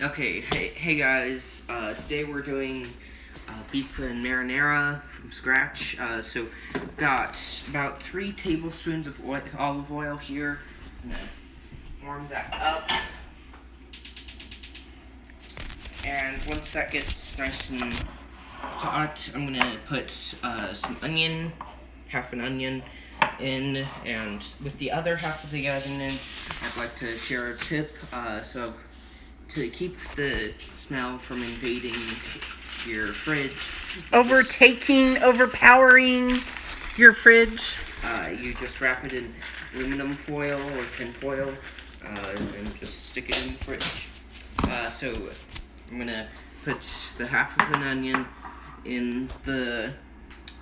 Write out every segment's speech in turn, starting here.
Okay, hey guys. Today we're doing pizza and marinara from scratch. So got about 3 tablespoons of olive oil here. I'm gonna warm that up, and once that gets nice and hot, I'm gonna put some onion, half an onion, in, and with the other half of the onion, I'd like to share a tip. So to keep the smell from invading your fridge, overpowering your fridge, you just wrap it in aluminum foil or tin foil, and just stick it in the fridge. So I'm gonna put the half of an onion in the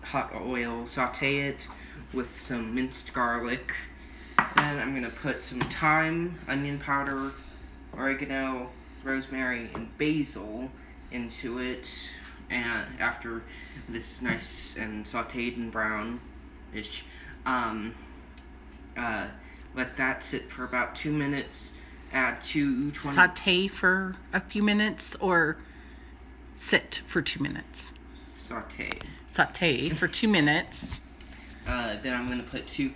hot oil, saute it with some minced garlic. Then I'm gonna put some thyme, onion powder, oregano, rosemary, and basil into it, and after this nice and sauteed and brown-ish, let that sit for about 2 minutes. Add 20... Saute for a few minutes or sit for 2 minutes? Saute for 2 minutes. Then I'm going to put 2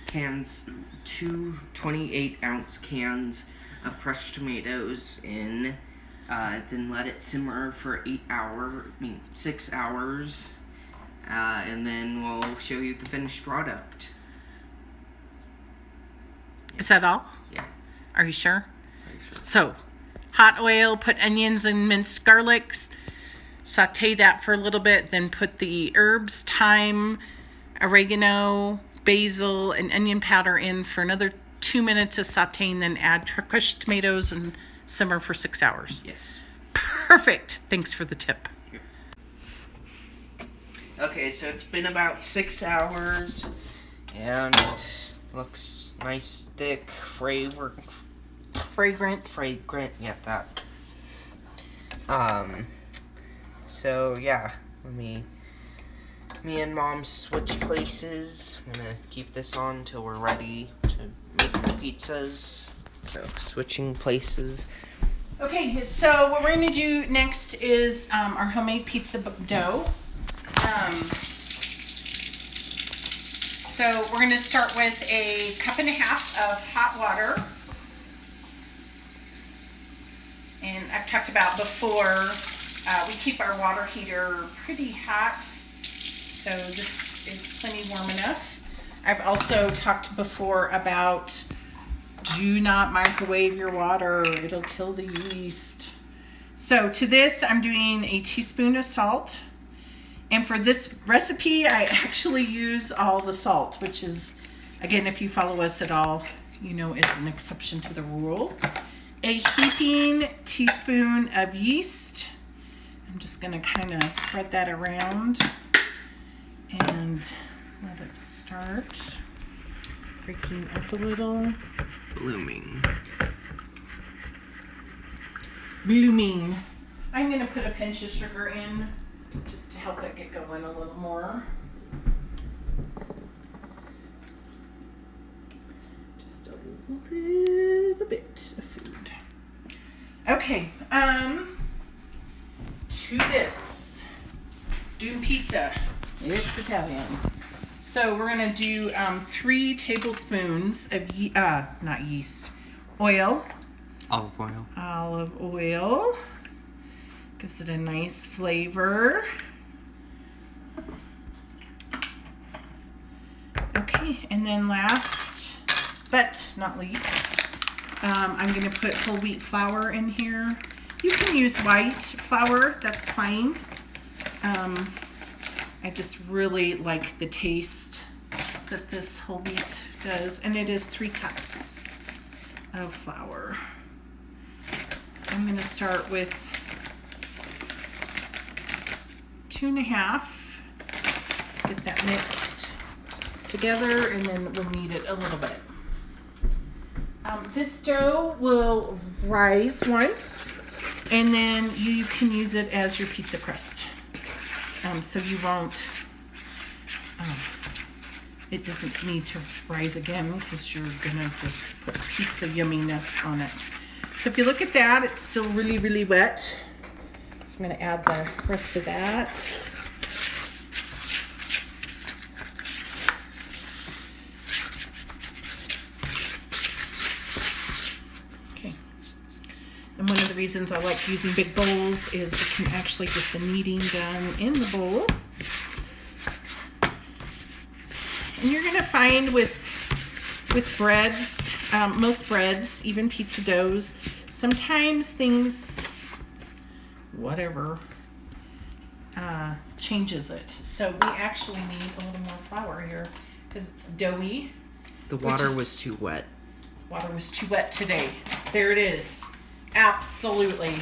28-ounce cans of crushed tomatoes in. Then let it simmer for 6 hours. And then we'll show you the finished product. Is that all? Yeah. Are you sure? Pretty sure. So, hot oil, put onions and minced garlics, saute that for a little bit, then put the herbs, thyme, oregano, basil, and onion powder in for another 2 minutes of sauteing, then add crushed tomatoes and simmer for 6 hours. Yes. Perfect. Thanks for the tip. Okay, so it's been about 6 hours, and it looks nice, thick, fragrant. Yeah, that. So yeah, me and Mom switch places. I'm gonna keep this on till we're ready to make the pizzas. So switching places. Okay, so what we're going to do next is our homemade pizza dough. So we're going to start with 1.5 cups of hot water. And I've talked about before, we keep our water heater pretty hot, so this is plenty warm enough. I've also talked before about do not microwave your water, it'll kill the yeast. So to this, I'm doing a teaspoon of salt. And for this recipe, I actually use all the salt, which is, again, if you follow us at all, you know, is an exception to the rule. A heaping teaspoon of yeast. I'm just gonna kind of spread that around and let it start breaking up a little. Blooming. I'm gonna put a pinch of sugar in just to help it get going a little more. Just a little bit of food. Okay, to this, doing pizza. It's Italian. So we're gonna do 3 tablespoons of oil. Olive oil. Gives it a nice flavor. Okay, and then last but not least, I'm going to put whole wheat flour in here. You can use white flour, that's fine. I just really like the taste that this whole wheat does, and it is 3 cups of flour. I'm going to start with 2.5. Get that mixed together, and then we'll knead it a little bit. This dough will rise once, and then you can use it as your pizza crust. So you won't, it doesn't need to rise again because you're gonna just put pizza yumminess on it. So if you look at that, it's still really, really wet. So I'm going to add the rest of that. Okay. And one of the reasons I like using big bowls is you can actually get the kneading done in the bowl. And you're going to find with breads, most breads, even pizza doughs, sometimes things, whatever, changes it. So we actually need a little more flour here because it's doughy. The water was too wet. Water was too wet today. There it is. Absolutely.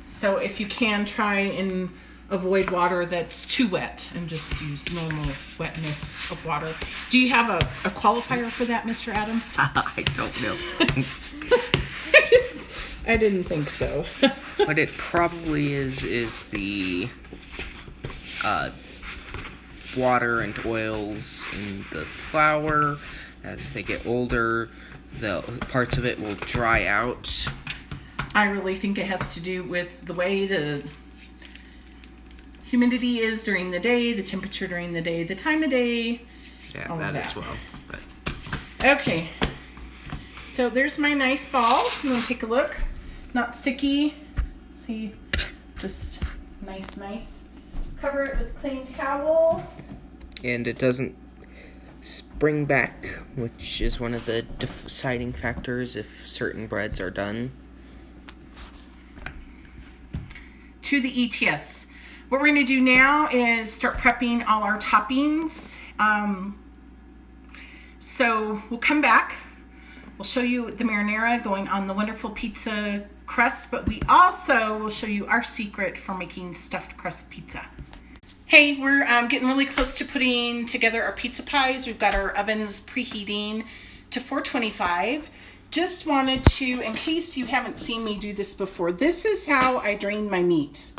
So if you can, try and avoid water that's too wet and just use normal wetness of water. Do you have a qualifier for that, Mr. Adams? I don't know. I didn't think so. What it probably is the water and oils in the flour. As they get older, the parts of it will dry out. I really think it has to do with the way the humidity is during the day, the temperature during the day, the time of day. Yeah, that as well. But. Okay, so there's my nice ball. You want to take a look? Not sticky. See, just nice. Cover it with a clean towel. And it doesn't spring back, which is one of the deciding factors if certain breads are done. To the ETS. What we're going to do now is start prepping all our toppings. So we'll come back. We'll show you the marinara going on the wonderful pizza crust, but we also will show you our secret for making stuffed crust pizza. Hey, we're getting really close to putting together our pizza pies. We've got our ovens preheating to 425. Just wanted to, in case you haven't seen me do this before, this is how I drain my meat.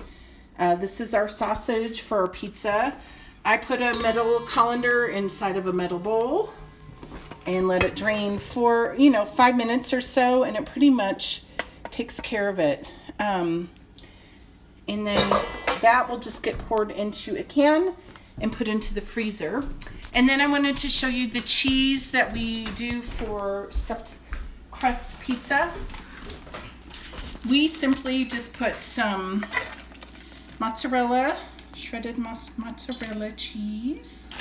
This is our sausage for our pizza. I put a metal colander inside of a metal bowl and let it drain for, 5 minutes or so, and it pretty much takes care of it. And then that will just get poured into a can and put into the freezer. And then I wanted to show you the cheese that we do for stuffed crust pizza. We simply just put some mozzarella, shredded mozzarella cheese.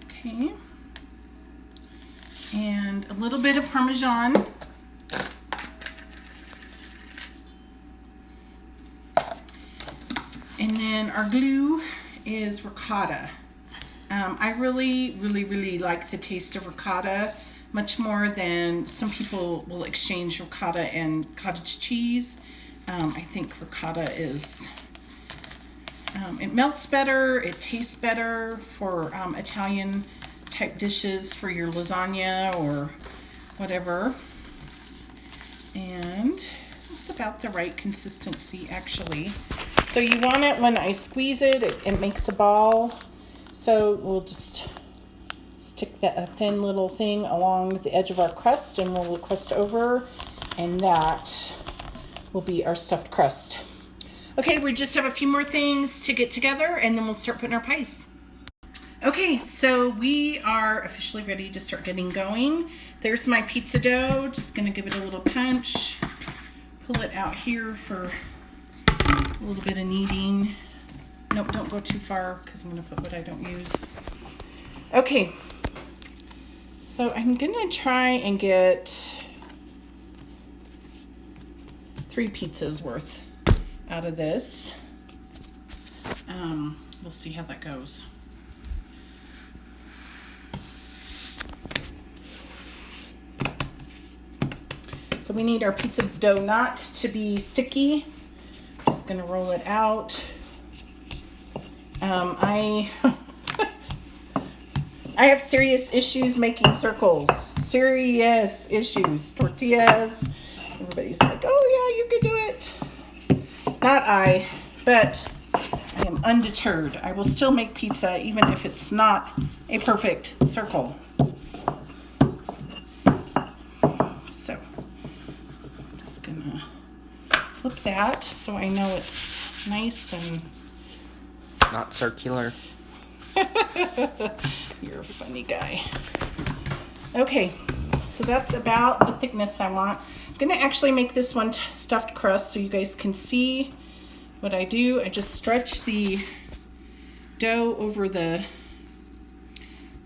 Okay. And a little bit of Parmesan. And then our glue is ricotta. I really like the taste of ricotta, much more than some people will exchange ricotta and cottage cheese. I think ricotta is, it melts better, it tastes better for Italian type dishes, for your lasagna or whatever. And it's about the right consistency, actually. So you want it when I squeeze it, it makes a ball. So we'll just stick a thin little thing along the edge of our crust and we'll crust over, and that will be our stuffed crust. Okay, we just have a few more things to get together and then we'll start putting our pies. Okay, so we are officially ready to start getting going. There's my pizza dough. Just gonna give it a little punch. Pull it out here for a little bit of kneading. Nope, don't go too far because I'm gonna put what I don't use. Okay, so I'm gonna try and get 3 pizzas worth out of this. We'll see how that goes. So we need our pizza dough not to be sticky. Just gonna roll it out. I have serious issues making circles. Serious issues. Tortillas. Everybody's like, oh yeah, you can do it. Not I, but I am undeterred. I will still make pizza even if it's not a perfect circle. that so I know it's nice and not circular. You're a funny guy. Okay, so that's about the thickness I want. I'm gonna actually make this one stuffed crust so you guys can see what I do. I just stretch the dough over the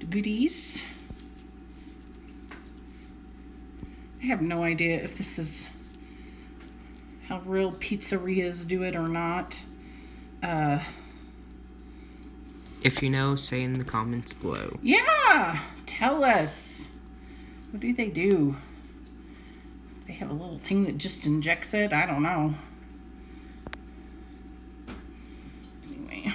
goodies. I have no idea if this is how real pizzerias do it or not. If you know, say in the comments below. Yeah, tell us. What do they do? They have a little thing that just injects it? I don't know. Anyway.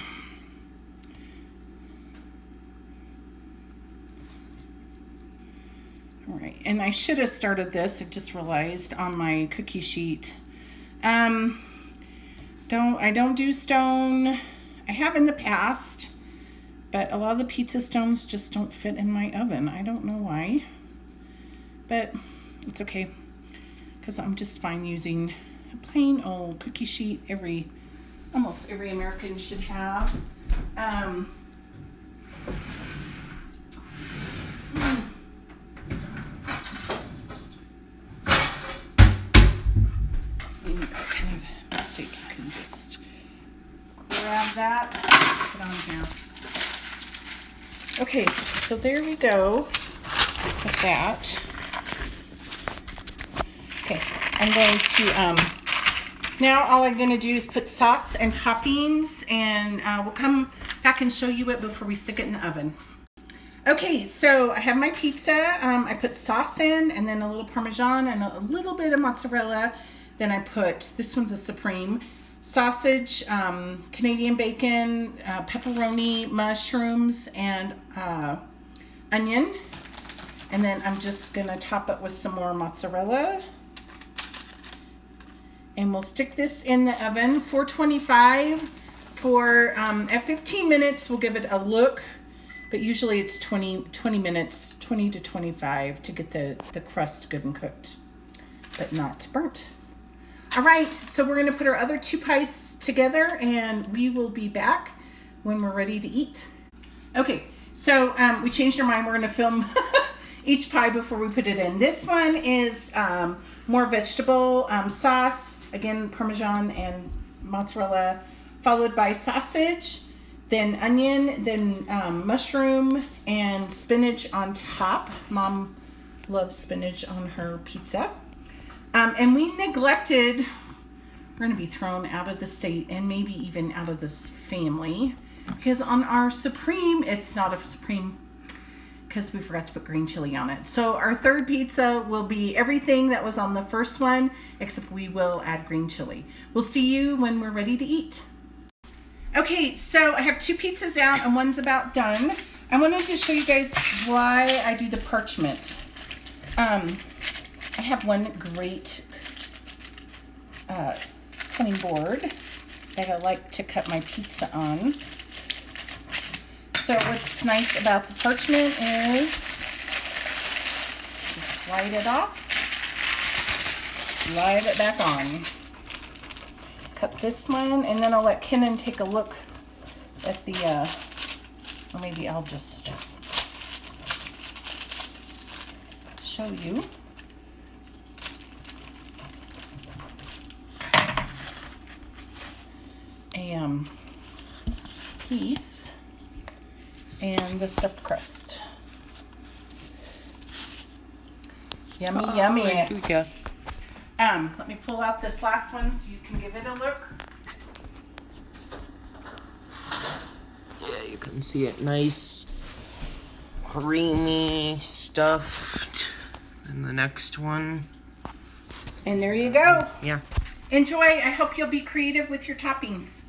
All right, and I should have started this, I just realized, on my cookie sheet. I don't do stone. I have in the past, but a lot of the pizza stones just don't fit in my oven. I don't know why, but it's okay, because I'm just fine using a plain old cookie sheet. Almost every American should have. Kind of mistake. You can just grab that, put on here. Okay, so there we go with that. Okay, I'm going to, now all I'm going to do is put sauce and toppings, and we'll come back and show you it before we stick it in the oven. Okay, so I have my pizza. I put sauce in, and then a little Parmesan and a little bit of mozzarella. Then I put, this one's a Supreme, sausage, Canadian bacon, pepperoni, mushrooms, and onion. And then I'm just gonna top it with some more mozzarella. And we'll stick this in the oven, 425 for, at 15 minutes, we'll give it a look. But usually it's 20 minutes, 20 to 25 to get the crust good and cooked, but not burnt. All right, so we're gonna put our other two pies together and we will be back when we're ready to eat. Okay, so we changed our mind. We're gonna film each pie before we put it in. This one is more vegetable sauce, again, Parmesan and mozzarella, followed by sausage, then onion, then mushroom and spinach on top. Mom loves spinach on her pizza. And we neglected, we're gonna be thrown out of the state and maybe even out of this family, because on our Supreme, it's not a Supreme because we forgot to put green chili on it. So our third pizza will be everything that was on the first one, except we will add green chili. We'll see you when we're ready to eat. Okay, so I have two pizzas out and one's about done. I wanted to show you guys why I do the parchment. I have one great cutting board that I like to cut my pizza on. So what's nice about the parchment is just slide it off, slide it back on. Cut this one, and then I'll let Kenan take a look at the, or maybe I'll just show you. A piece and the stuffed crust. Yummy, yummy. Hallelujah. Let me pull out this last one so you can give it a look. Yeah, you can see it nice, creamy, stuffed. And the next one. And there you go. Yeah. Enjoy. I hope you'll be creative with your toppings.